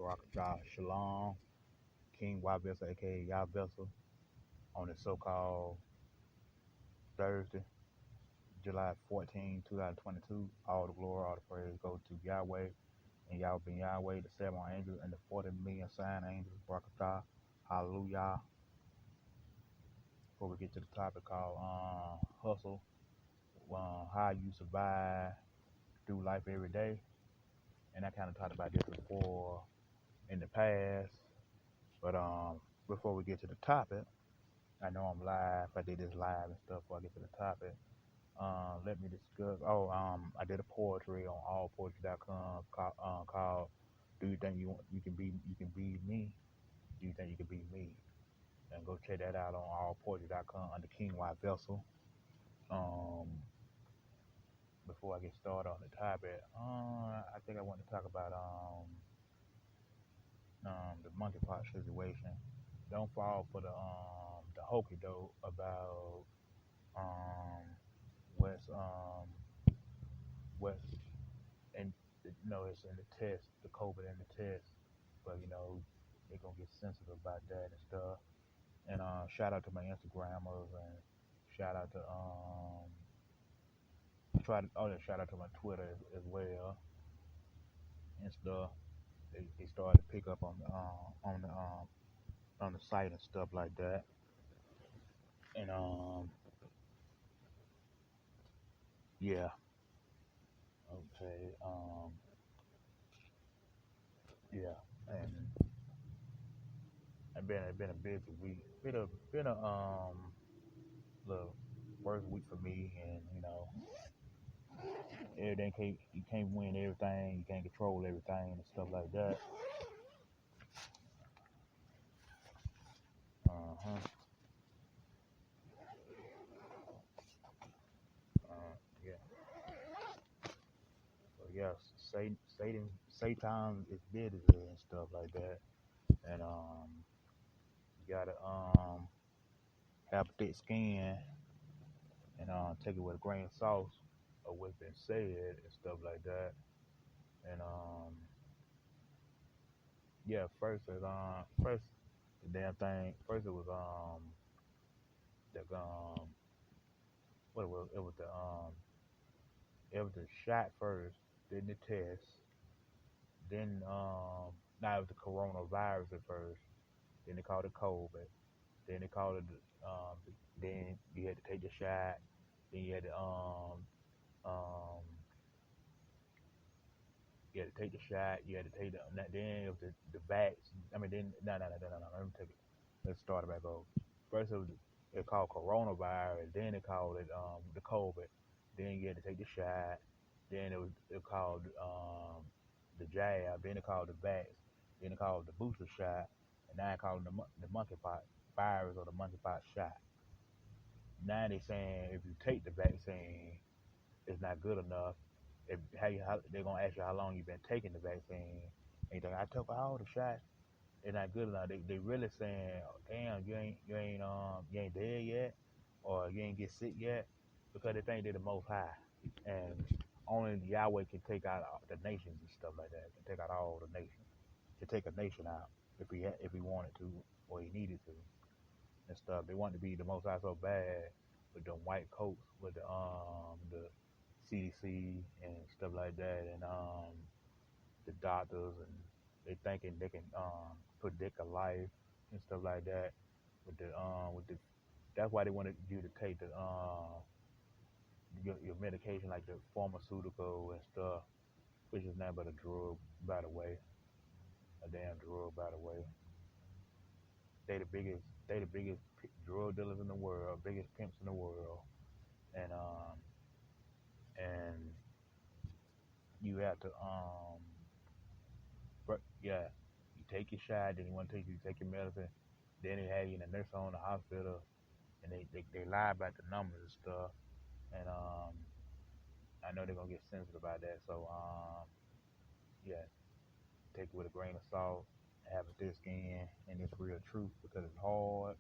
Barakatah Shalom, King Y Vessel, aka Yah Vessel, on this so-called Thursday, July 14, 2022. All the glory, all the praise go to Yahweh and Yahweh ben Yahweh, the 7 angels and the 40 million sign angels. Barakatah, Hallelujah. Before we get to the topic called hustle, how you survive through life every day, and I kind of talked about this before in the past, but before we get to the topic. I know I'm live. I did this live and stuff before I get to the topic. Let me discuss. I did a poetry on allpoetry.com called "Do you think you can be me? Do you think you can be me?" And go check that out on allpoetry.com under King Y Vessel. Um, Before I get started on the topic, I think I want to talk about the monkeypox situation. Don't fall for the hokey doke about um what's what's and it's in the test, the COVID in the test, but they're gonna get sensitive about that and stuff. And shout out to my Instagrammers and shout out to shout out to my Twitter as well and stuff. They started to pick up on the site and stuff like that. And yeah, okay, yeah, and it's been a busy week. Been a little worst week for me, and everything you can't win everything, you can't control everything and stuff like that. Uh-huh. Yeah. So yes, Satan is busy and stuff like that, and you gotta have thick skin and take it with a grain of salt of what's been said and stuff like that. And yeah, first the damn thing. First it was the what it was the shot first, then the test, then now it was the coronavirus at first, then they called it COVID, then they called it then you had to take the shot, then um you had to take the shot, you had to take then it was the vax. I mean then no. Let me take it. Let's start it back over. First it called coronavirus, then it called it the COVID, then you had to take the shot, then it called the jab, then it called the vax, then it called the booster shot, and now it called the monkeypox virus or the monkeypox shot. Now they saying if you take the vaccine, it's not good enough. They're gonna ask you how long you've been taking the vaccine. And you think I took all the shots. It's not good enough. They really saying, oh, damn, you ain't dead yet, or you ain't get sick yet, because they think they're the most high, and only Yahweh can take out the nations and stuff like that. Can take out all the nations. Can take a nation out if he wanted to or he needed to and stuff. They want to be the most high so bad with the white coats with the CDC and stuff like that, and the doctors, and they thinking they can predict a life and stuff like that with the that's why they wanted you to take the your medication like the pharmaceutical and stuff, which is nothing but a drug, by the way, a damn drug, by the way. They the biggest drug dealers in the world, biggest pimps in the world, and and you have to yeah, you take your shot, then you want to take your medicine, then they have you in a nurse home, the hospital, and they lie about the numbers and stuff, and I know they're gonna get sensitive about that, so yeah, take it with a grain of salt, have a thick skin, and it's real truth because it's hard,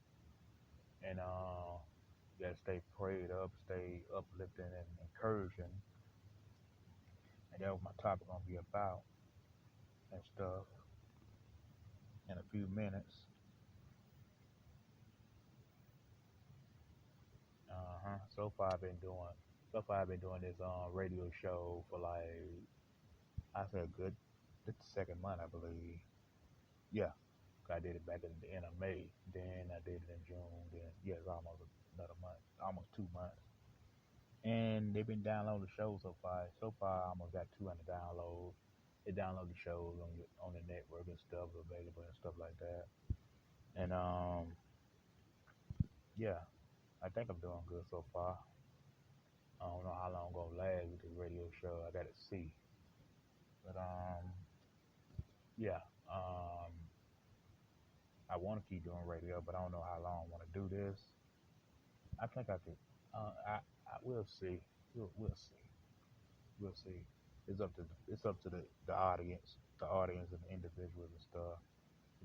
and you gotta stay prayed up, stay uplifting and encouraging, and that's what my topic gonna be about and stuff. in a few minutes. So far I've been doing this radio show for like I said good this the second month I believe. Yeah. I did it back in the end of May. Then I did it in June. Then yeah, it's almost another month, almost 2 months. And they've been downloading the show so far. So far, I almost got 200 downloads. They download the shows on the network and stuff available and stuff like that. And yeah, I think I'm doing good so far. I don't know how long I'm gonna last with this radio show. I gotta see. But yeah, um, I want to keep doing radio, but I don't know how long I want to do this. I think I could. I will see. We'll see. We'll see. It's up to the audience and the individuals and stuff.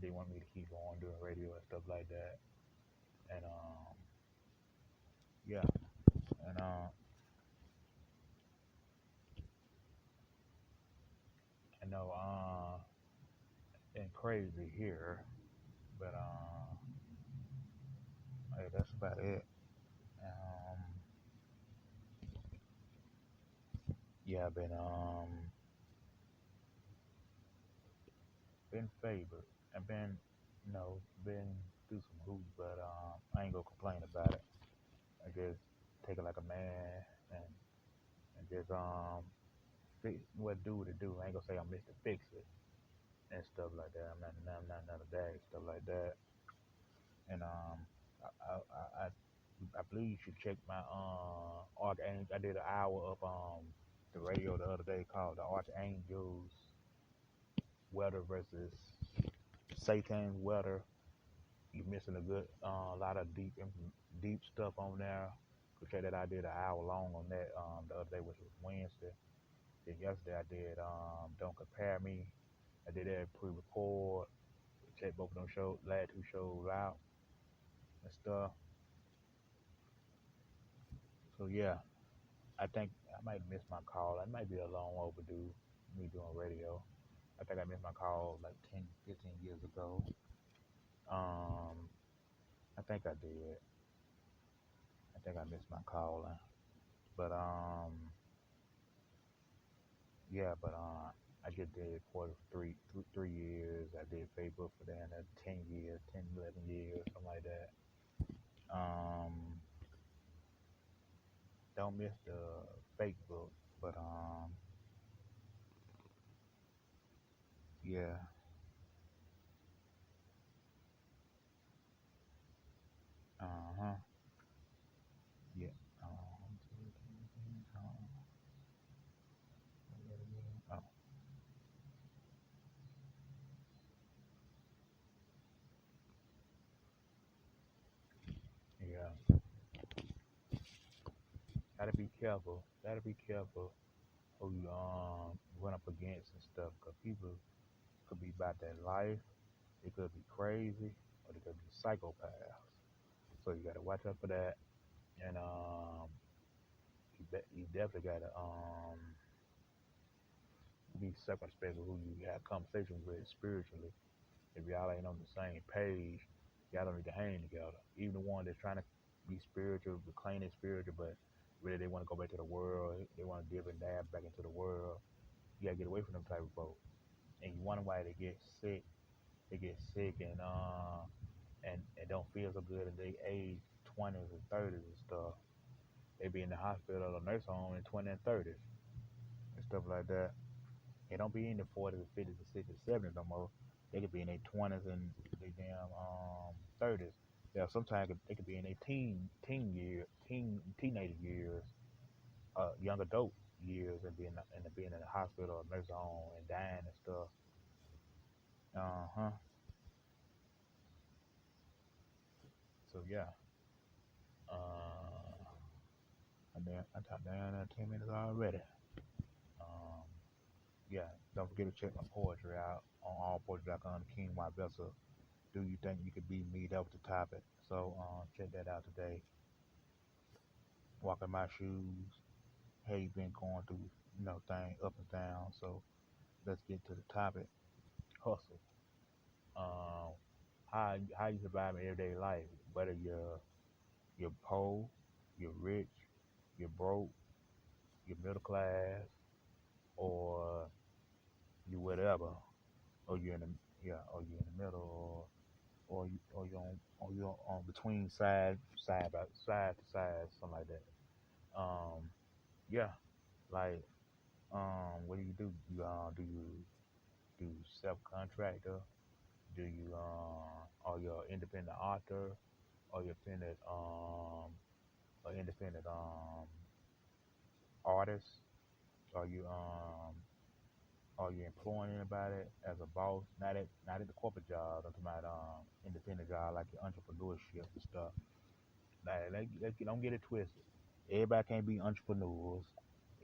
They want me to keep on doing radio and stuff like that. And yeah, and I know been crazy here, but hey, that's about it. Um, yeah, I've been favored. I've been been through some hoops, but I ain't gonna complain about it. I just take it like a man and just fix what do to do. I ain't gonna say I'm Mr. Fix It and stuff like that. I'm not none of that and stuff like that. And I believe you should check my Archangel. I did an hour of the radio the other day called the Archangels Weather versus Satan's Weather. You're missing a good lot of deep stuff on there. Could say that I did an hour long on that the other day, which was Wednesday. Then yesterday I did Don't Compare Me. I did that pre-record. Check both of them shows, last two shows out and stuff. So yeah, I think I might miss my call. I might be a long overdue me doing radio. I think I missed my call like 10, 15 years ago. Um, I think I did. I think I missed my calling. But yeah, but I just did for 3 years. I did Facebook for that, 10 years, 10, 11 years, something like that. Um, don't miss the Facebook, but yeah, uh huh, yeah, um, oh, yeah. Gotta be careful. Gotta be careful who you run up against and stuff, because people could be about their life. They could be crazy, or they could be psychopaths. So you gotta watch out for that. And you definitely gotta be circumspect with who you have conversations with spiritually. If y'all ain't on the same page, y'all don't need to hang together. Even the one that's trying to be spiritual, claim they spiritual, but really they want to go back to the world. They want to dip and dab back into the world. You gotta get away from them type of folks. And you wonder why they get sick. They get sick and don't feel so good at their age, 20s and 30s and stuff. They be in the hospital or nursing home in 20s and 30s and stuff like that. They don't be in the 40s and 50s and 60s, 70s no more. They could be in their 20s and their damn 30s. Yeah, sometimes they could be in their teenage years, young adult years, and being in the hospital or nursing home and dying and stuff. Uh huh. So yeah. Uh, and then I talked down 10 minutes already. Um, yeah. Don't forget to check my poetry out on allpoetry.com. The King My Vessel. Do you think you could be me? That was the topic. So check that out today. Walking my shoes. Hey, you been going through thing up and down. So let's get to the topic. Hustle. Um, how you survive in everyday life, whether you're poor, you're rich, you're broke, you're middle class, or you whatever, or you're in the or you're in the middle, or you're on between side to side, something like that. Um, yeah, like what do? Do you do self-contractor? Do you are you an independent author? Or you independent artist? Are you are you employing anybody as a boss? Not at the corporate job. I'm talking about independent job like your entrepreneurship and stuff. Don't get it twisted. Everybody can't be entrepreneurs.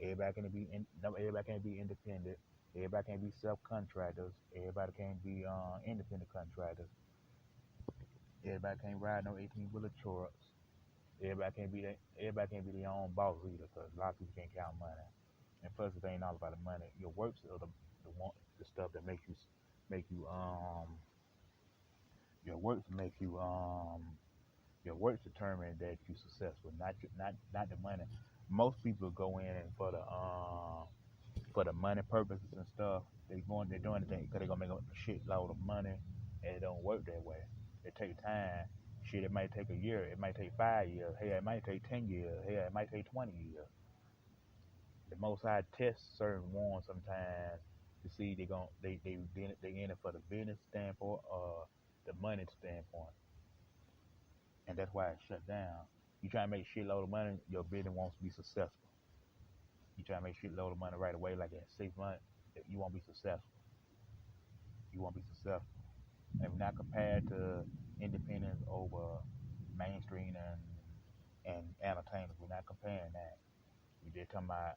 Everybody can't be independent. Everybody can't be self-contractors. Everybody can't be independent contractors. Everybody can't ride no 18-wheeler trucks. Everybody can't be their own boss either, because a lot of people can't count money. And plus, it ain't all about the money. Your works are the stuff that make you your works make you your works determine that you're successful, not the money. Most people go in and for the money purposes and stuff. They're doing anything because they're gonna make a shitload of money, and it don't work that way. It takes time. Shit, it might take a year. It might take 5 years. Hey, it might take 10 years. Hey, it might take 20 years. The Most High tests certain ones sometimes to see they in it for the business standpoint or the money standpoint, and that's why it's shut down. You try to make shitload of money, your business won't be successful. You try to make shitload of money right away, like in 6 months, you won't be successful. You won't be successful. And not compared to independence over mainstream and entertainment. We're not comparing that. We just talking about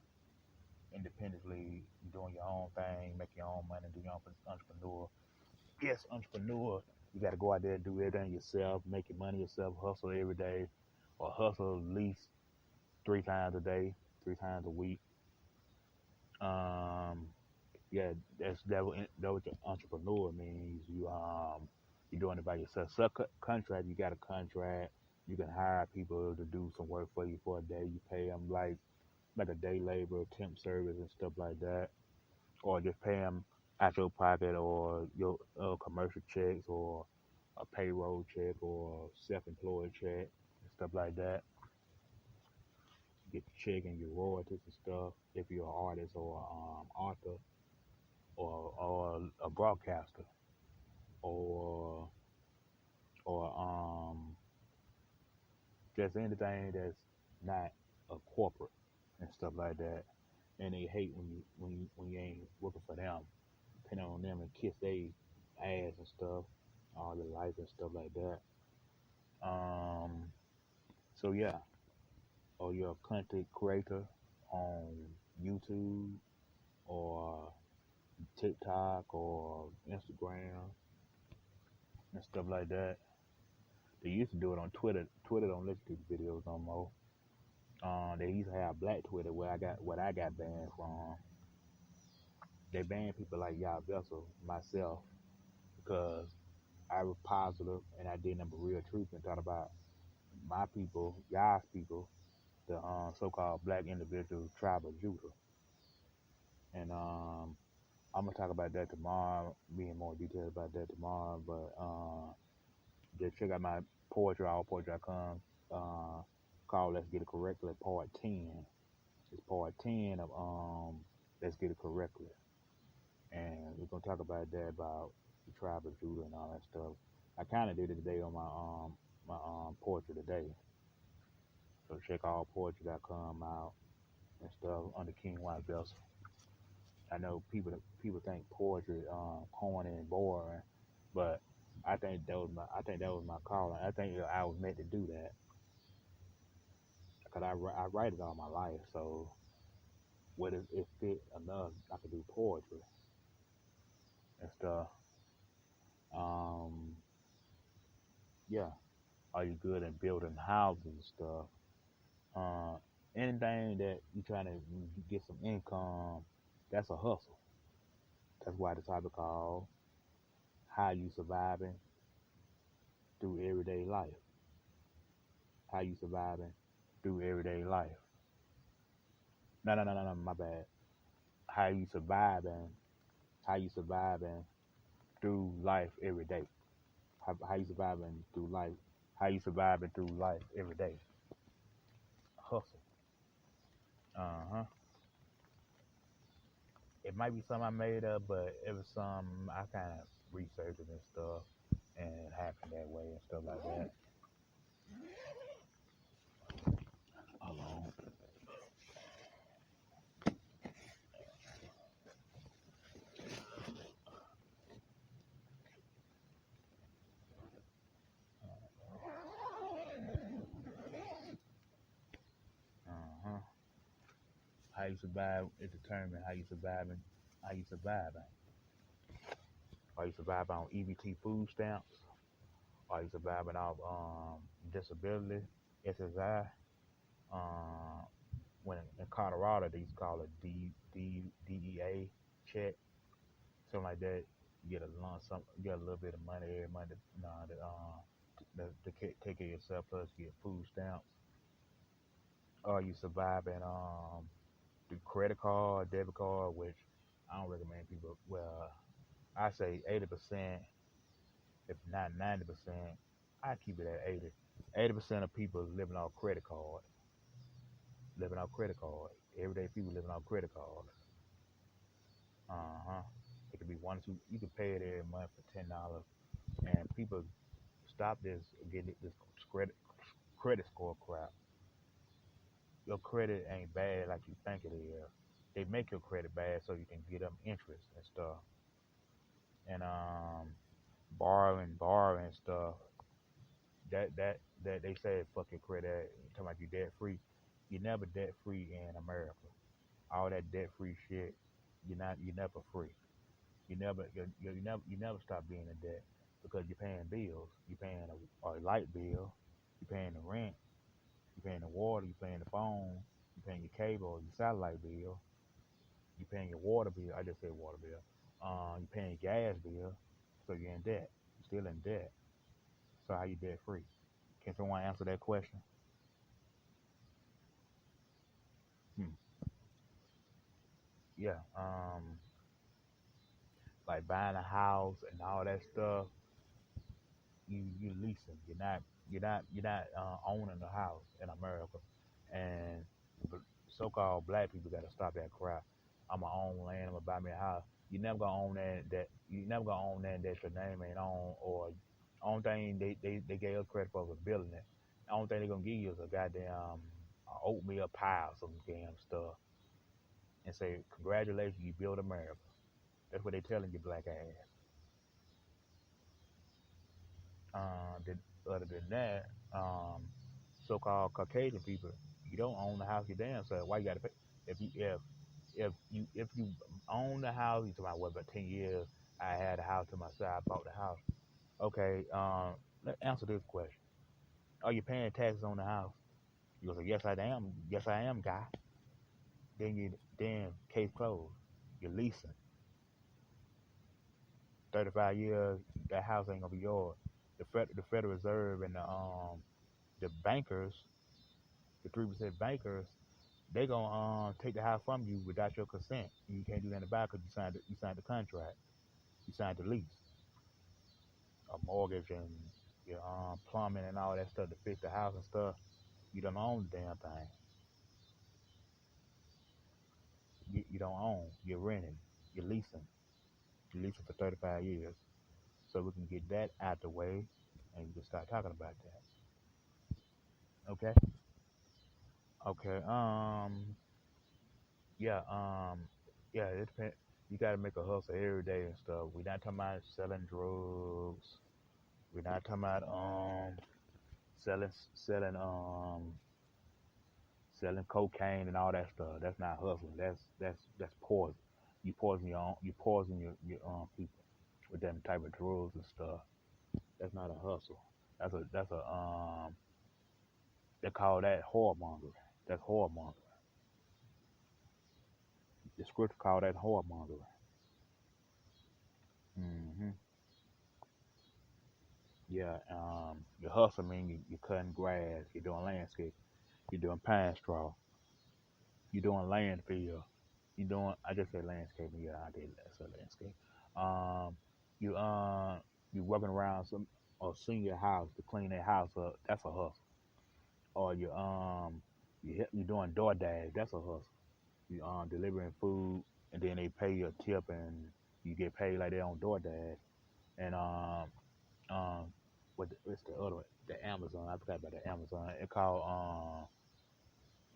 independently doing your own thing, make your own money, do your own entrepreneur. Yes, entrepreneur. You got to go out there and do everything yourself, make your money yourself, hustle every day, or hustle at least 3 times a day, 3 times a week. Um, yeah, that what your entrepreneur means. You're doing it by yourself. Contract, you got a contract. You can hire people to do some work for you for a day. You pay them like a day labor, temp service, and stuff like that, or just pay them out your pocket or your commercial checks or a payroll check or self-employed check and stuff like that. Get your check and your royalties and stuff if you're an artist or author or a broadcaster or or just anything that's not a corporate and stuff like that. And they hate when you ain't working for them, depending on them and kiss their ass and stuff, all the life and stuff like that. Um, so yeah, or you're a content creator on YouTube or TikTok or Instagram and stuff like that. They used to do it on Twitter. Twitter don't let you do videos no more. They used to have Black Twitter where I got banned from. They banned people like YAH'S, myself, because I was positive and I did number real truth and thought about my people, YAH'S people, the so-called black individual tribe of Judah. And I'm gonna talk about that tomorrow, be in more detail about that tomorrow. But just check out my poetry, allpoetry.com, called "Let's Get It Correctly" Part 10. It's Part 10 of "Let's Get It Correctly," and we're gonna talk about that, about the tribe of Judah and all that stuff. I kind of did it today on my poetry today. So check allpoetry.com out and stuff under King White Vessel. I know people think poetry corny and boring, but I think that was my calling. I think I was meant to do that because I write it all my life. So what if it fit enough? I could do poetry and stuff. Um, yeah. Are you good at building houses and stuff? Uh, anything that you trying to get some income, that's a hustle. That's why the topic called How you surviving through everyday life? How you surviving through everyday life? No, no, no, no, no. My bad. How you surviving? How you surviving through life every day? How you surviving through life? How you surviving through life every day? Hustle. Uh huh. It might be something I made up, but it was some I kind of researched it and stuff, and it happened that way and stuff like that. Hold on. Uh huh. How you survive is determined how you surviving. How you surviving? Are you surviving on EBT food stamps? Are you surviving off disability, SSI? Uh, when in Colorado they used to call it DEA check, something like that. You get a lump sum, you get a little bit of money every month, to take care of yourself. Plus, you get food stamps. Are you surviving the credit card, debit card, which I don't recommend people. Well, I say 80%, if not 90%. I keep it at 80. 80% of people is living off credit cards. Living off credit cards. Everyday people living off credit cards. Uh-huh. It could be one or two. You could pay it every month for $10, and people stop this getting this credit score crap. Your credit ain't bad like you think it is. They make your credit bad so you can get them interest and stuff, and borrowing stuff. That they say fuck your credit. Talking about you debt free. You're never debt free in America. All that debt free shit. You're never free. You never stop being in debt because you're paying bills. You're paying a light bill. You're paying the rent. You're paying the water. You're paying the phone. You're paying your cable, your satellite bill. You're paying your water bill. I just said water bill. You're paying your gas bill. So you're in debt. You're still in debt. So how you debt free? Can someone answer that question? Hmm. Yeah. Like buying a house and all that stuff. You leasing. You're not owning the house in America, and so-called black people got to stop that crap. I'ma own land. I'ma buy me a house. You never gonna own you never gonna own that that your name ain't on. Or only thing they gave us credit for was building it. The only thing they gonna give you is a goddamn oatmeal pie or some damn stuff, and say congratulations, you built America. That's what they telling you, black ass. Then other than that, so-called Caucasian people, you don't own the house your damn self. Why you got to pay? If you if you own the house, you talking about what about 10 years? I had a house to myself. I bought the house. Okay. Let's answer this question. Are you paying taxes on the house? You go say yes I am. Yes I am, guy. Then case closed. You're leasing. 35 years. That house ain't gonna be yours. The Federal Reserve and the bankers, the 3% bankers, they gonna take the house from you without your consent. You can't do that in the back because you signed the contract, you signed the lease, a mortgage and your plumbing and all that stuff to fix the house and stuff. You don't own the damn thing. You don't own. You're renting. You're leasing. You're leasing for 35 years. So we can get that out the way, and we can start talking about that. Okay. Okay. Yeah. Yeah. It depends. You gotta make a hustle every day and stuff. We're not talking about selling drugs. We're not talking about selling selling selling cocaine and all that stuff. That's not hustling. That's poison. You poison your people with them type of drugs and stuff. That's not a hustle. That's a they call that whoremongering. That's whoremongering. The scripture call that whoremongering. Mm-hmm. Yeah, your hustle mean you're cutting grass, you're doing landscape, you're doing pine straw, you're doing landfill, you're doing. I just said landscaping. Yeah, I did. That's a landscape. Um, you you working around some or senior house to clean their house up. That's a hustle. Or you doing DoorDash. That's a hustle. You delivering food and then they pay you a tip and you get paid like that on DoorDash. And what's the other one? The Amazon. I forgot about the Amazon. It called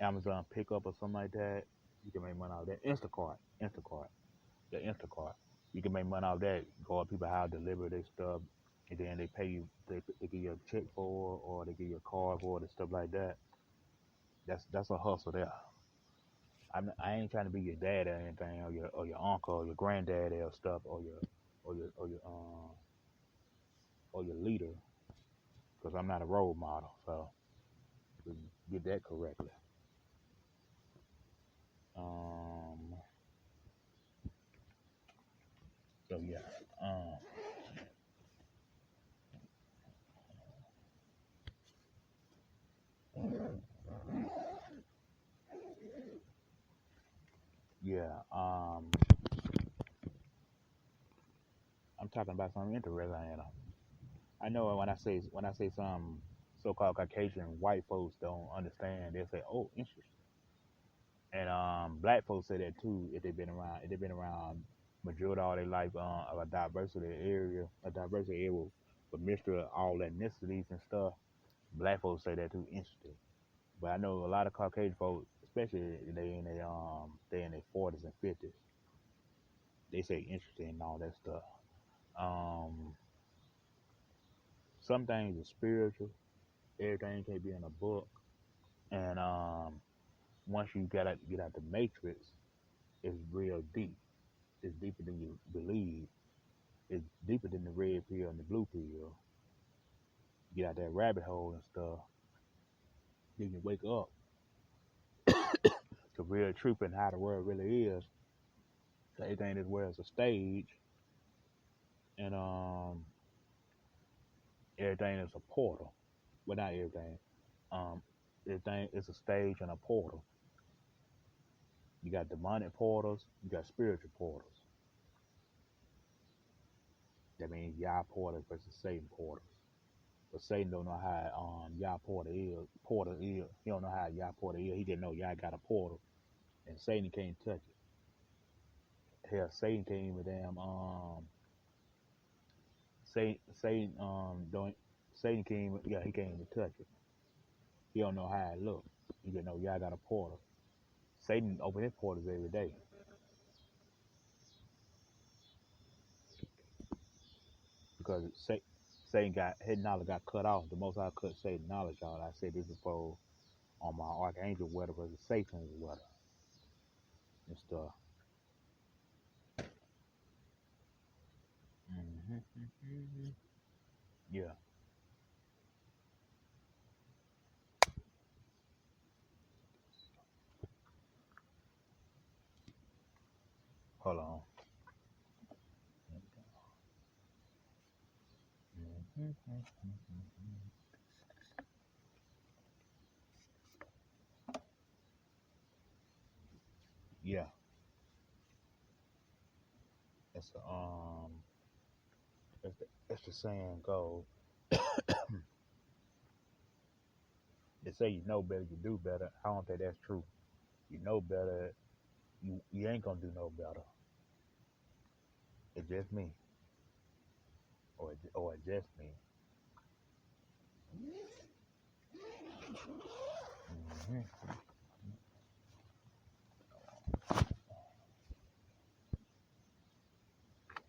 Amazon Pickup or something like that. You can make money out of that. Instacart, the Instacart. You can make money out of that. Go to people how to deliver their stuff, and then they pay you. They give you a check for it, or they give you a card for it, and stuff like that. That's a hustle there. I ain't trying to be your dad or anything, or your uncle, or your granddad or stuff, or your leader, because I'm not a role model. So get that correctly. Um, so yeah, um, yeah. I'm talking about something interesting. I know when I say some so-called Caucasian white folks don't understand, they say, "Oh, interesting." And black folks say that too if they've been around majority all their life of a diversity area with mixture of all ethnicities and stuff. Black folks say that too, interesting. But I know a lot of Caucasian folks, especially they in their 40s and 50s, they say interesting and all that stuff. Um, some things are spiritual. Everything can't be in a book. And once you get out the matrix, it's real deep. It's deeper than you believe. It's deeper than the red pill and the blue pill. Get out that rabbit hole and stuff. Then you wake up to real truth and how the world really is. So everything in this world is a stage, and everything is a portal. Well, not everything. Um, everything is a stage and a portal. You got demonic portals. You got spiritual portals. That means Yah portals versus Satan portals. But Satan don't know how Yah portal is. Portal is. He don't know how Yah portal is. He didn't know Yah got a portal, and Satan can't touch it. Hell, Satan can't even damn Satan don't Satan can't even yeah he can't even touch it. He don't know how it look. He just know Yah got a portal. Satan open his portals every day because Satan got his knowledge got cut off. The most I cut Satan knowledge out. I said this before on my archangel weather versus Satan's weather and stuff. Hmm. Yeah. Hold on. Yeah. It's the it's the saying goes. They say you know better, you do better. I don't think that's true. You know better, you ain't gonna do no better. It's just me, or it's just me. Hmm.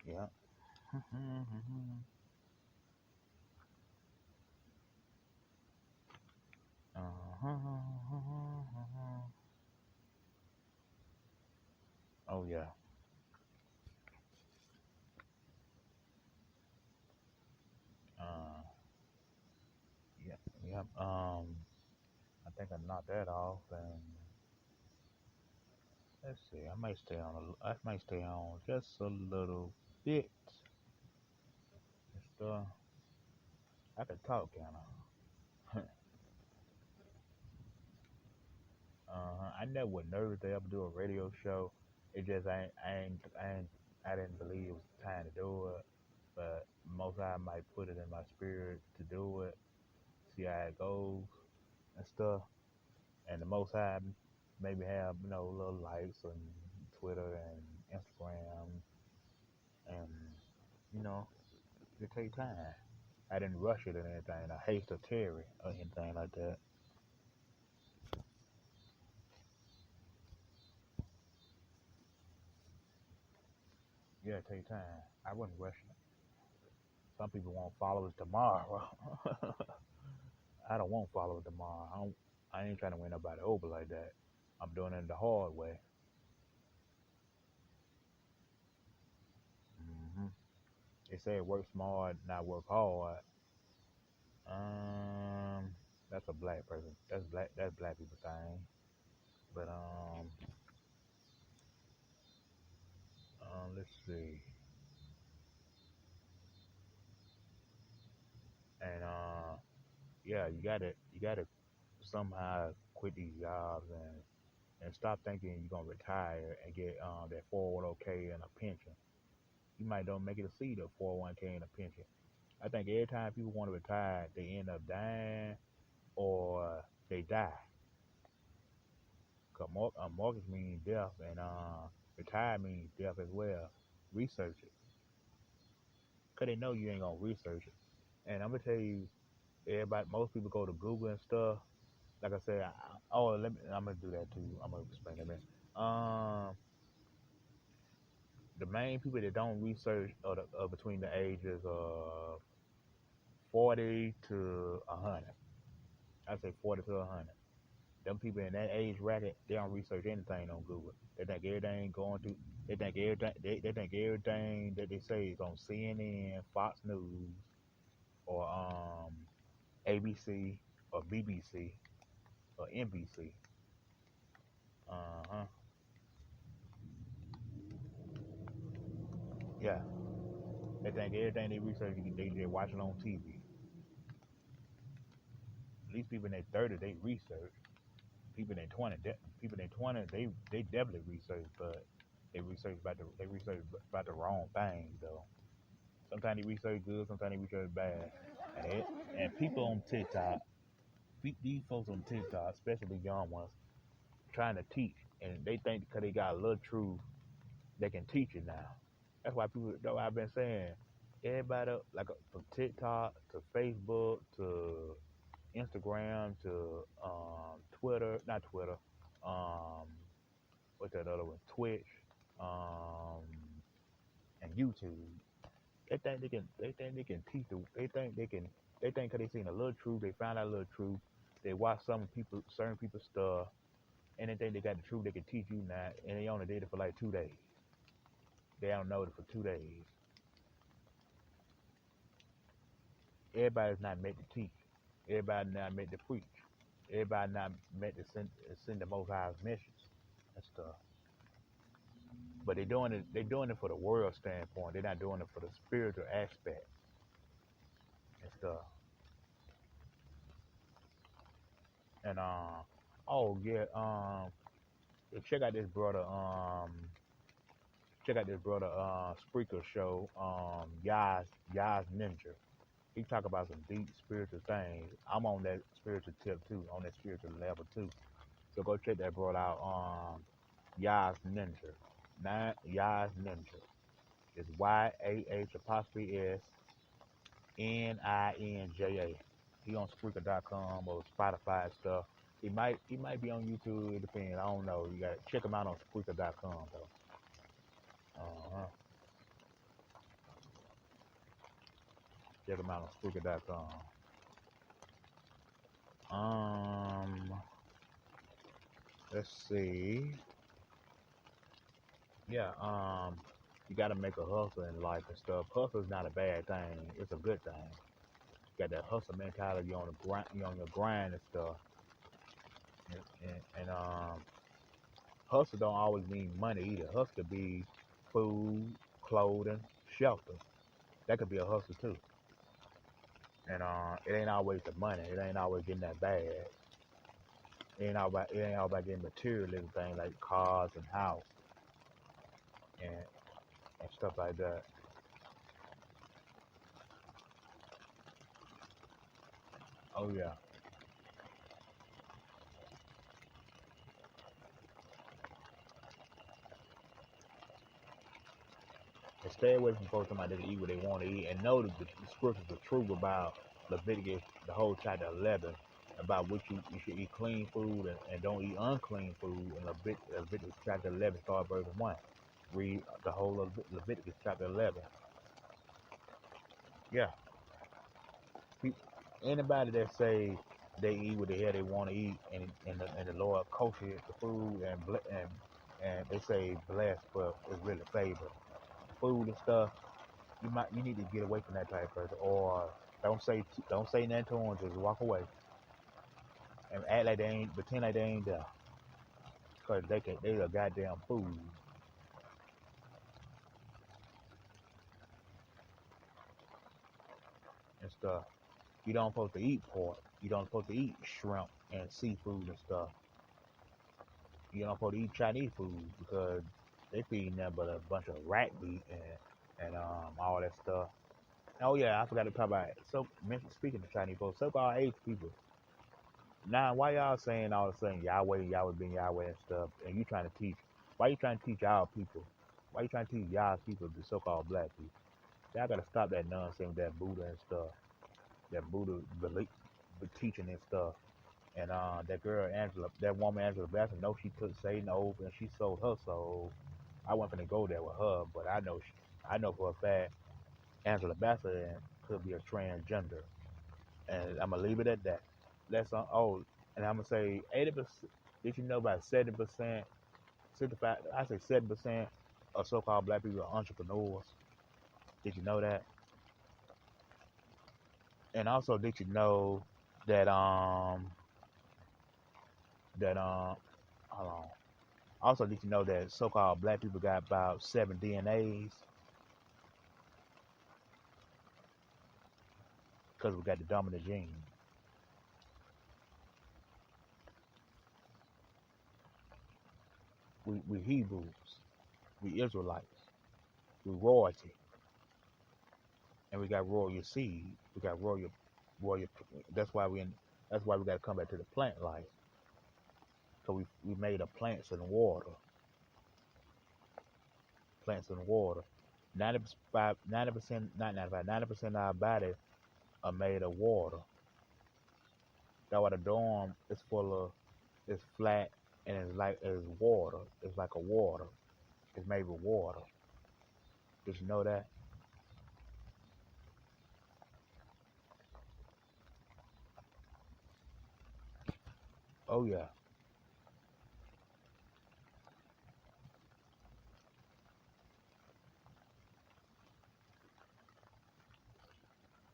Yeah. Oh yeah. Uh, yeah. Yep. I think I knocked that off, and let's see. I might stay on just a little bit. And stuff. I could talk kind of. I never was nervous to ever do a radio show. It just I didn't believe it was time to do it. But most I might put it in my spirit to do it, see how it goes and stuff. And the most I maybe have little likes on Twitter and Instagram, and you know it take time. I didn't rush it or anything. I hate to tarry or anything like that. Yeah, it take time. I wasn't rushing it. Some people want followers tomorrow. I don't want followers tomorrow. I ain't trying to win nobody over like that. I'm doing it the hard way. hmm They say work smart, not work hard. Um, that's a black person. That's black. That's black people thing. But let's see. And yeah, you gotta somehow quit these jobs and stop thinking you're gonna retire and get that 401k and a pension. You might don't make it to see the 401k and a pension. I think every time people want to retire, they end up dying or they die. Cause mortgage means death, and retire means death as well. Research it, cause they know you ain't gonna research it. And I'm gonna tell you, everybody, most people go to Google and stuff. Like I said, I'm gonna do that too. I'm gonna explain that. Man. The main people that don't research are between the ages of 40 to 100. I say 40 to 100. Them people in that age bracket, they don't research anything on Google. They think everything going through. They think everything that they say is on CNN, Fox News, or ABC, or BBC, or NBC. Uh huh. Yeah. They think everything they research, they just watch it on TV. At least people in their 30, they research. People in their 20, they definitely research, but they research about the wrong things though. Sometimes they research good, sometimes they research bad. And, and people on TikTok, these folks on TikTok, especially the young ones, trying to teach, and they think because they got a little truth, they can teach it now. That's why people. That's why I've been saying, everybody like from TikTok to Facebook to Instagram to Twitter, not Twitter, um, what's that other one? Twitch, um, and YouTube. They think they can teach the. They think they can. They think because they seen a little truth, they found out a little truth. They watch certain people's stuff, and they think they got the truth. They can teach you now, and they only did it for like 2 days. They don't know it for 2 days. Everybody's not meant to teach. Everybody not meant to preach. Everybody not meant to send the Most High's message and stuff. But they're doing it. They're doing it for the world standpoint. They're not doing it for the spiritual aspect and stuff. And oh yeah, check out this brother. Check out this brother. Spreaker show. Yah's Ninja. He talk about some deep spiritual things. I'm on that spiritual tip too, on that spiritual level too. So go check that brother out. Yah's Ninja. Yah's Ninja. It's YAH'S Ninja. He on Spreaker.com or Spotify and stuff. He might be on YouTube. It depends. I don't know. You got to check him out on Spreaker.com though. Uh-huh. Check him out on Spreaker.com. Let's see. Yeah. You got to make a hustle in life and stuff. Hustle is not a bad thing. It's a good thing. You got that hustle mentality on the grind. You on your grind and stuff. And hustle don't always mean money either. Hustle could be food, clothing, shelter. That could be a hustle too. And it ain't always the money. It ain't always getting that bad. It ain't all about getting material and things like cars and house and stuff like that. Oh yeah. And stay away from folks somebody that eat what they want to eat and know that the scriptures are true about Leviticus, the whole chapter 11, about which you should eat clean food and don't eat unclean food. And Leviticus chapter 11, start verse 1. Read the whole of Leviticus chapter 11. Yeah. Anybody that say they eat what the hell they want to eat and the Lord kosher the food and they say blessed, but it's really favored. Food and stuff, you need to get away from that type of person, or don't say nothing to them. Just walk away and act like they ain't pretend like they ain't there, cause they a goddamn food and stuff. You don't supposed to eat pork. You don't supposed to eat shrimp and seafood and stuff. You don't supposed to eat Chinese food because they feeding them but a bunch of rat meat and all that stuff. Oh yeah, I forgot to talk about it. So speaking of Chinese folks, so-called Asian people. Now, why y'all saying all of a sudden Yahweh, Yahweh being Yahweh and stuff, and you trying to teach? Why you trying to teach our people? Why you trying to teach y'all people, the so-called black people? Y'all gotta stop that nonsense with that Buddha and stuff, that Buddha belief, teaching and stuff. And that girl Angela, that woman Angela Bassett, know she took Satan over and she sold her soul. I wasn't gonna go there with her, but I know for a fact Angela Bassett could be a transgender, and I'm gonna leave it at that. That's on. Oh, and I'm gonna say 80%. Did you know about 70%, 65? I say 70% of so-called black people are entrepreneurs. Did you know that? And also, did you know that that hold on. Also, did you know that so-called black people got about 7 DNAs because we got the dominant gene. We Hebrews, we Israelites, we royalty, and we got royal seed. We got royal. That's why we in. That's why we got to come back to the plant life. So we made of plants and water, plants and water. 95, 90%, not 95, 90% of our body are made of water. That's why the dorm is full of, it's flat and it's water. It's like a water. It's made with water. Did you know that? Oh yeah.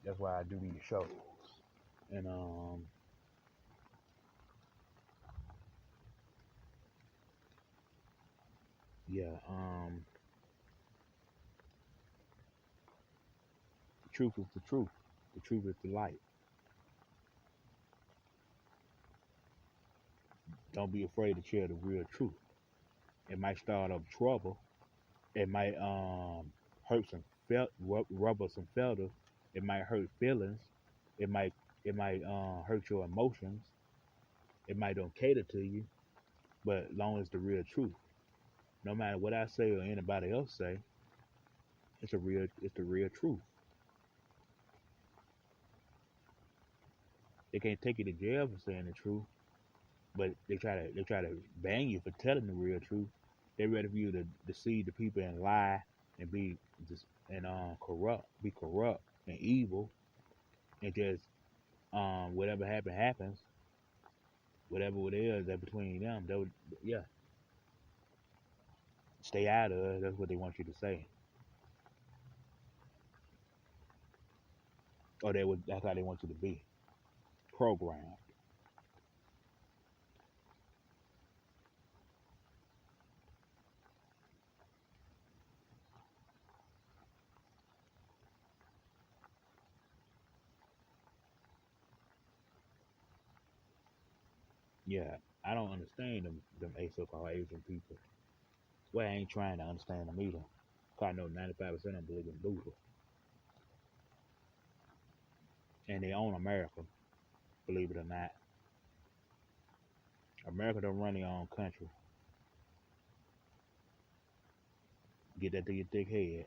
That's why I do these shows. And yeah, the truth is the truth. The truth is the light. Don't be afraid to share the real truth. It might start up trouble. It might hurt some rub up some feathers. It might hurt feelings. It might hurt your emotions. It might don't cater to you, but long as the real truth. No matter what I say or anybody else say, it's the real truth. They can't take you to jail for saying the truth, but they try to bang you for telling the real truth. They're ready for you to deceive the people and lie and be just and be corrupt and evil and just whatever happens, whatever it is that between them, they would, yeah, stay out of it. That's what they want you to say, or they would. That's how they want you to be programmed. Yeah, I don't understand them so-called Asian people. Well, I ain't trying to understand them either. 'Cause I know 95% of them believe in Buddha, and they own America. Believe it or not, America don't run their own country. Get that through your thick head.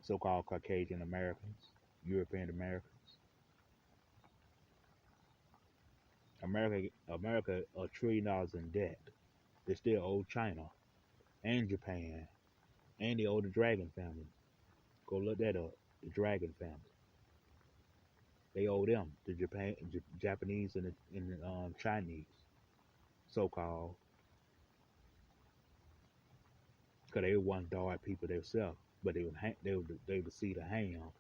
So-called Caucasian Americans, European Americans, America $1 trillion in debt. They still owe China and Japan and they owe the Dragon family. Go look that up. The Dragon family. They owe them, the Japanese and the Chinese, so-called, because they one dog people themselves, but they would see the ham.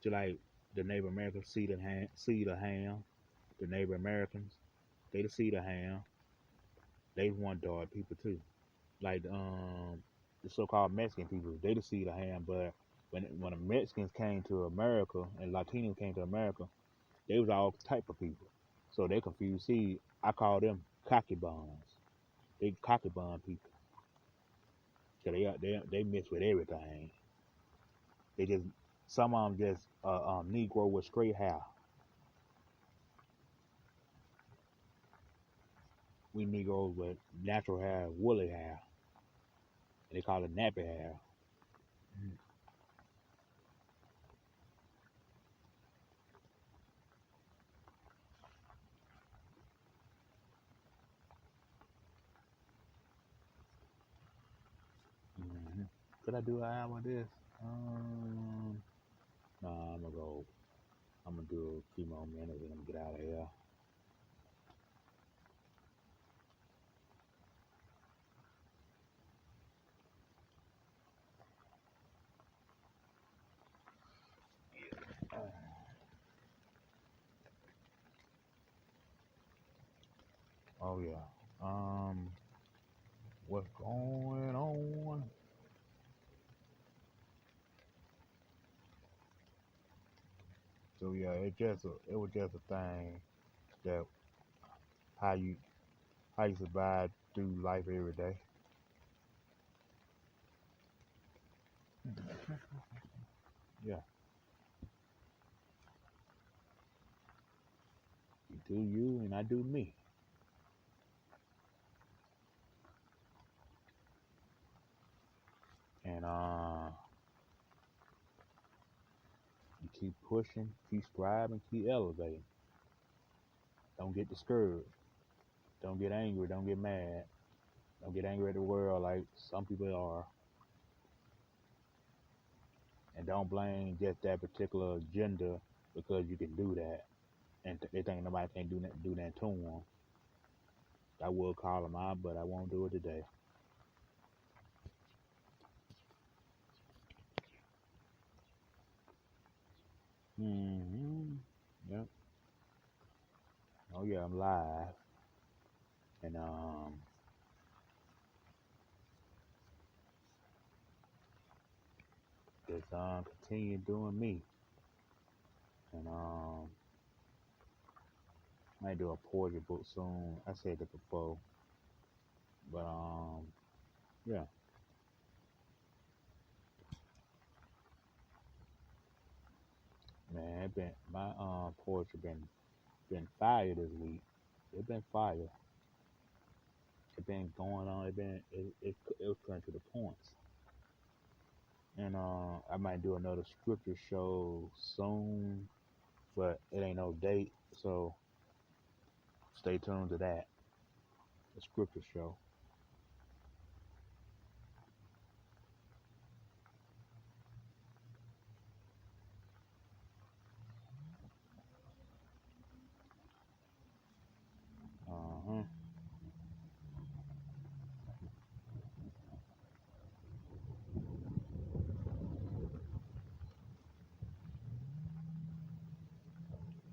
Just like the Native Americans see the ham. The Native Americans, they see the ham. They one dog people too. Like the so-called Mexican people, they see the ham, but when the Mexicans came to America and Latinos came to America, they was all type of people. So they confused. See, I call them cocky buns. They cocky bun people. So they mess with everything. They just some of them just Negro with straight hair. We Negroes with natural hair, woolly hair. And they call it nappy hair. Mm-hmm. Could I do an hour with this? Nah, I'm gonna go. I'm gonna do a few more minutes and I'm gonna get out of here. Oh yeah. What's going on? So yeah, it was just a thing that how you how you survive through life every day. Yeah, you do you and I do me, and you keep pushing, keep striving, keep elevating. Don't get discouraged. Don't get angry. Don't get mad. Don't get angry at the world like some people are, and don't blame just that particular agenda because you can do that, and they think nobody can do that to them. I will call them out, but I won't do it today. Hmm. Yep. Oh yeah, I'm live, and just continue doing me, and I might do a poetry book soon. I said that before, but yeah, man, it been my poetry been fire this week. It been fire. It been going on. It was coming to the points, and I might do another scripture show soon, but it ain't no date, so stay tuned to that. The scripture show. Uh huh.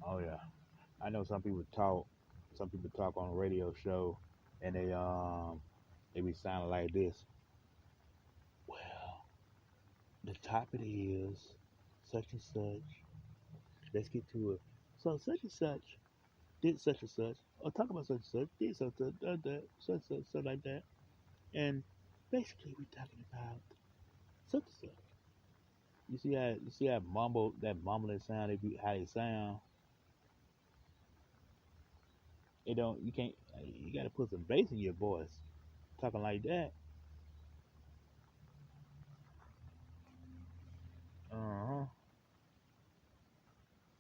Oh yeah. I know some people talk. Some people talk on a radio show, and they be sounding like this. Well, the topic is such and such. Let's get to it. So such and such did such and such, or talk about such and such, did such and such, that, such like that. And basically we're talking about such and such. You see how mumble that mumbling sound they be how they sound. It don't you can't you gotta put some bass in your voice. Talking like that. Uh-huh.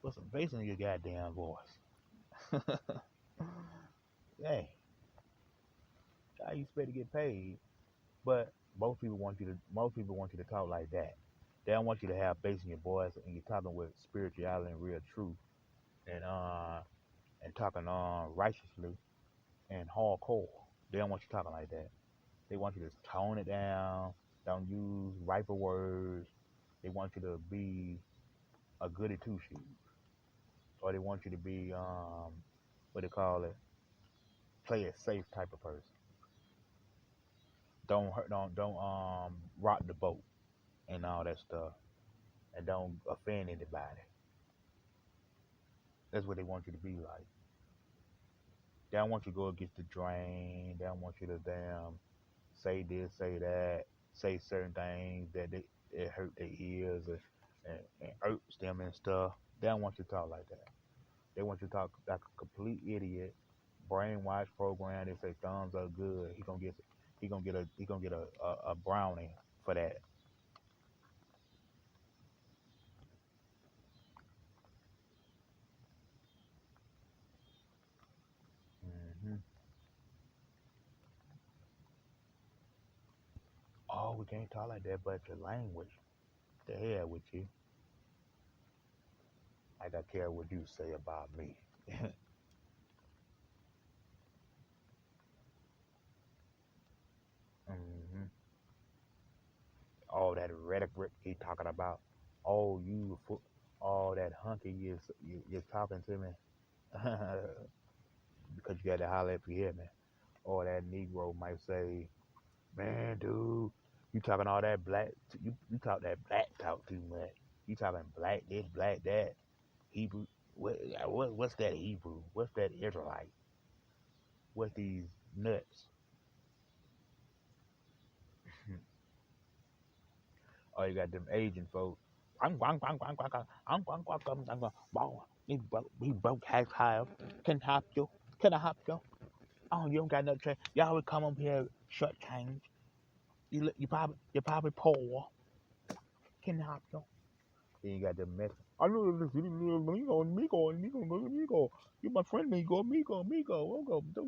Put some bass in your goddamn voice. Hey, how you expect to get paid? But most people want you to talk like that. They don't want you to have bass in your voice and you're talking with spirituality and real truth and talking righteously and hardcore. They don't want you talking like that. They want you to tone it down, don't use riper words. They want you to be a goody two shoes. Or they want you to be what they call it, play it safe type of person. Don't hurt don't rock the boat and all that stuff. And don't offend anybody. That's what they want you to be like. They don't want you to go against the drain. They don't want you to damn say this, say that, say certain things that it hurt their ears and irks them and stuff. They don't want you to talk like that. They want you to talk like a complete idiot, brainwash program. They say thumbs up good. He gonna get a brownie for that. Hmm. Oh, we can't talk like that, but your language. The hell with you. I don't care what you say about me. Hmm. All that rhetoric he talking about. Oh, all that hunky you're talking to me because you got to holler if you hear me. Or that Negro might say, "Man, dude, you talking all that you talk that black talk too much. You talking black this, black that, Hebrew. What's that Hebrew? What's that Israelite? What's these nuts?" Oh, you got them Asian folks. We broke half high. Can I help you? Can I help you? Oh, you don't got no change. Y'all would come up here short change. You probably poor. Can I help you? Then you got them Mexicans. I know this Migo. You my friend Migo.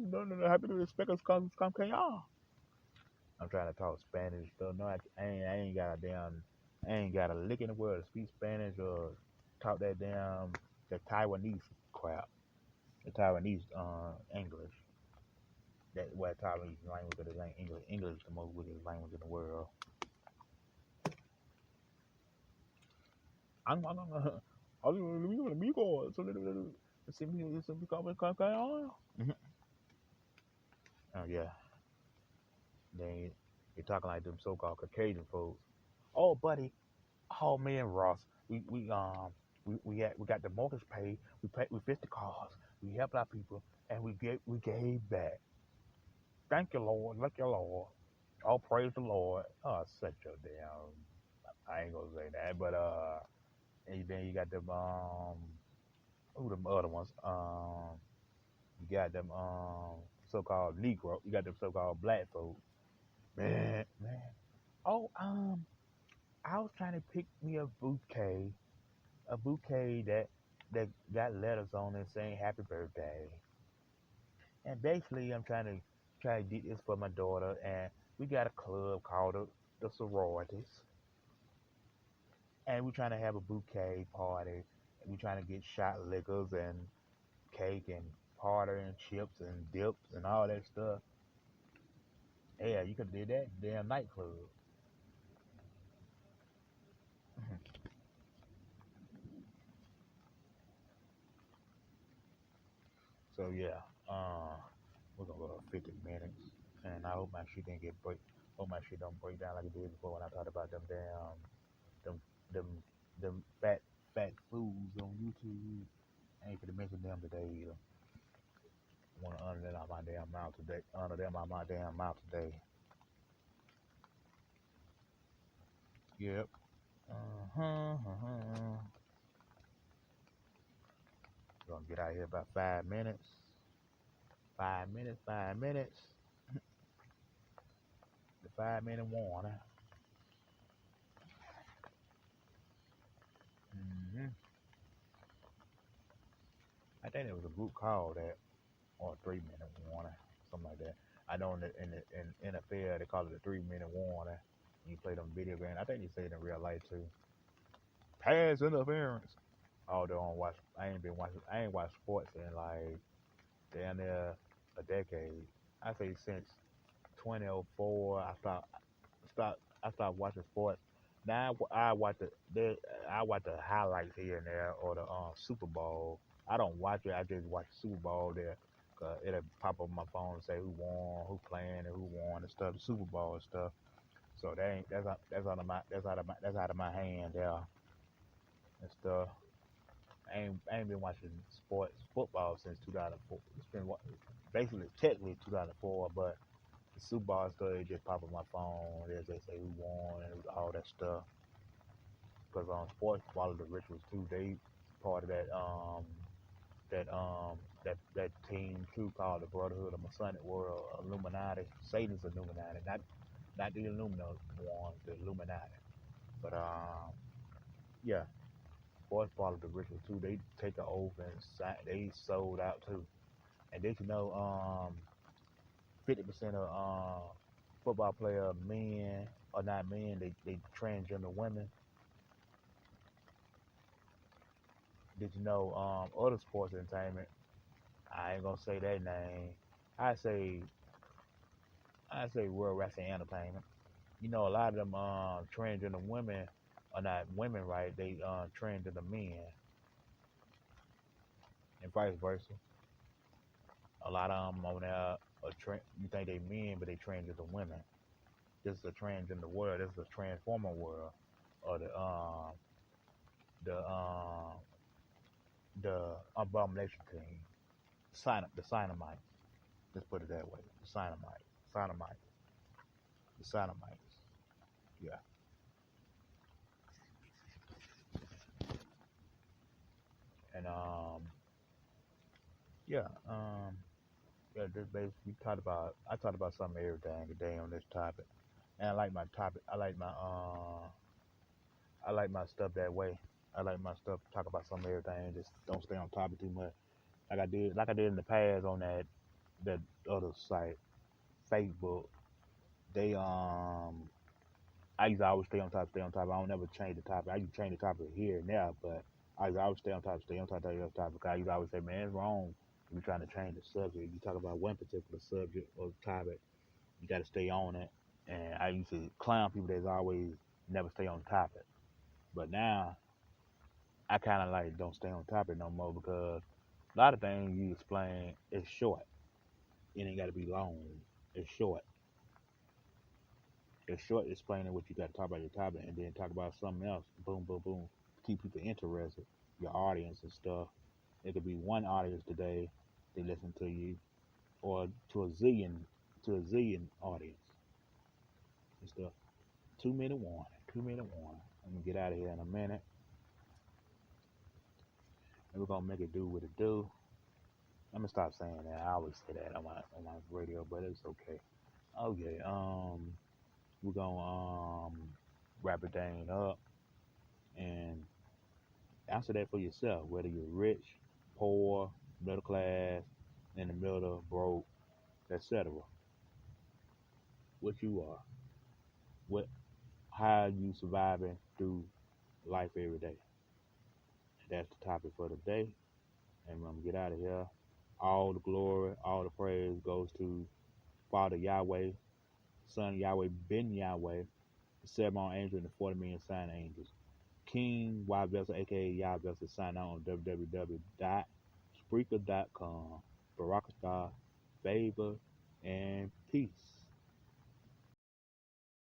Don't happy to respect us come can y'all. I'm trying to talk Spanish though. No, I ain't got a damn, I ain't got a lick in the world to speak Spanish or talk that damn the Taiwanese crap, the Taiwanese English. That what Taiwanese language is English. English is the most wicked language in the world. I'm amigo. So we come. Oh yeah, they you're talking like them so-called Caucasian folks. Oh, buddy, oh man, Ross, we got the mortgage paid. We fixed the cars. We helped our people, and we gave back. Thank you, Lord. Thank you, Lord. All praise the Lord. Oh, such a damn. I ain't gonna say that, but and then you got them who them other ones you got them so-called Negro. You got them so-called black folks. Man. Oh I was trying to pick me a bouquet that got letters on it saying happy birthday. And basically, I'm try to get this for my daughter, and we got a club called the sororities, and we're trying to have a bouquet party. And we're trying to get shot liquors and cake and party and chips and dips and all that stuff. Yeah, you could do that damn nightclub. So yeah, we're gonna go to 50 minutes, and I hope my shit didn't get break. Hope my shit don't break down like it did before when I talked about them damn them them fat fat foods on YouTube. I ain't gonna mention them today either. I wanna honor them out my damn mouth today. Honor them out my damn mouth today. Yep. Uh-huh. Gonna get out here about 5 minutes. 5 minutes, 5 minutes. The 5 minute warning. hmm I think there was a group called that, or a 3 minute warning, something like that. I know in NFL they call it a 3 minute warning. You play them video games. I think they say it in real life too. Pass interference. Although I ain't watched sports in like damn near a decade. I say since 2004. I stopped watching sports. Now I watch I watch the highlights here and there or the Super Bowl. I don't watch it. I just watch the Super Bowl there. Cause it'll pop up on my phone and say who won, who playing, and who won and stuff. The Super Bowl and stuff. So that's out of my hand there and stuff. I ain't been watching sports football since 2004. It's been basically technically 2004, but the Super Bowl stuff it just pop up my phone. They just say who won and all that stuff. Because sports follow the rituals too. They part of that team too called the Brotherhood of Masonic World Illuminati. Satan's Illuminati, not the Illuminati ones, the Illuminati. But yeah, sports follow the ritual too. They take an oath and they sold out too. And did you know 50% of football player men or not men, they transgender women. Did you know other sports entertainment? I ain't gonna say that name. I say I say World Wrestling Entertainment. You know a lot of them transgender women are not women, right? They transgender men and vice versa. A lot of them on there you think they men, but they transgender women. This is a transgender world. This is a transformer world, or the the abomination team, the Cynamites. Let's put it that way. The Cynamites, the Cynamites. Yeah, and yeah, yeah. This basically talked about. I talked about something everything today on this topic, and I like my topic. I like my stuff that way. I like my stuff to talk about something everything. Just don't stay on topic too much. Like I did in the past on that other site, Facebook. They I used to always stay on top, stay on top. I don't never change the topic. I used to change the topic here and there, but I used to always stay on top, stay on top. Because I used to always say, man, it's wrong. If you're trying to change the subject, you talk about one particular subject or topic, you got to stay on it. And I used to clown people that's always never stay on topic. But now I kind of like don't stay on topic no more because a lot of things you explain is short. It ain't got to be long. It's short. It's short explaining what you got to talk about your topic and then talk about something else. Boom, boom, boom. Keep people interested, your audience and stuff. It could be one audience today, they listen to you, or to a zillion audience and stuff. 2 minute warning, 2 minute warning. I'm gonna get out of here in a minute, and we're gonna make it do what it do. I'm gonna stop saying that. I always say that on my radio, but it's okay. Okay, we're gonna wrap it down up and answer that for yourself, whether you're rich, poor, middle class, in the middle, broke, etc. What you are, what, how you surviving through life every day. That's the topic for today, and I'm gonna get out of here. All the glory, all the praise goes to Father Yahweh, Son Yahweh, Ben Yahweh, the 7 angel and the 40 million sign angels. King Y Vessel, aka Yah Vessel, sign out on www.spreaker.com. Barakatah, favor, and peace.